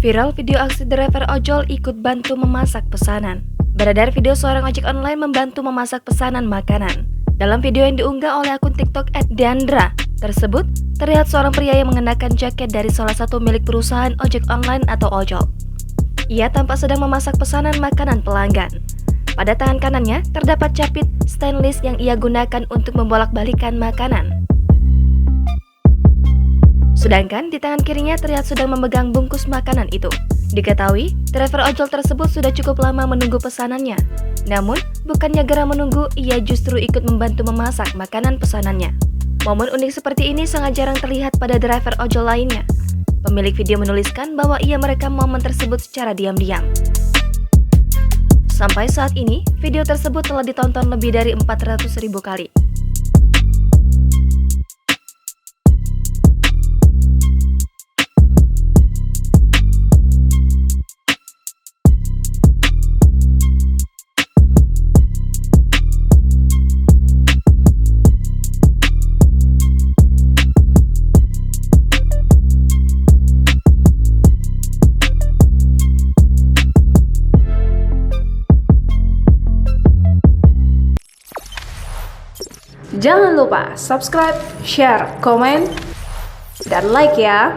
Viral video aksi driver ojol ikut bantu memasak pesanan. Beredar video seorang ojek online membantu memasak pesanan makanan. Dalam video yang diunggah oleh akun TikTok @deandra tersebut, terlihat seorang pria yang mengenakan jaket dari salah satu milik perusahaan ojek online atau ojol. Ia tampak sedang memasak pesanan makanan pelanggan. Pada tangan kanannya terdapat capit stainless yang ia gunakan untuk membolak-balikan makanan. Sedangkan di tangan kirinya terlihat sedang memegang bungkus makanan itu. Diketahui, driver ojol tersebut sudah cukup lama menunggu pesanannya. Namun, bukannya gerah menunggu, ia justru ikut membantu memasak makanan pesanannya. Momen unik seperti ini sangat jarang terlihat pada driver ojol lainnya. Pemilik video menuliskan bahwa ia merekam momen tersebut secara diam-diam. Sampai saat ini, video tersebut telah ditonton lebih dari 400.000 kali. Jangan lupa subscribe, share, komen, dan like ya.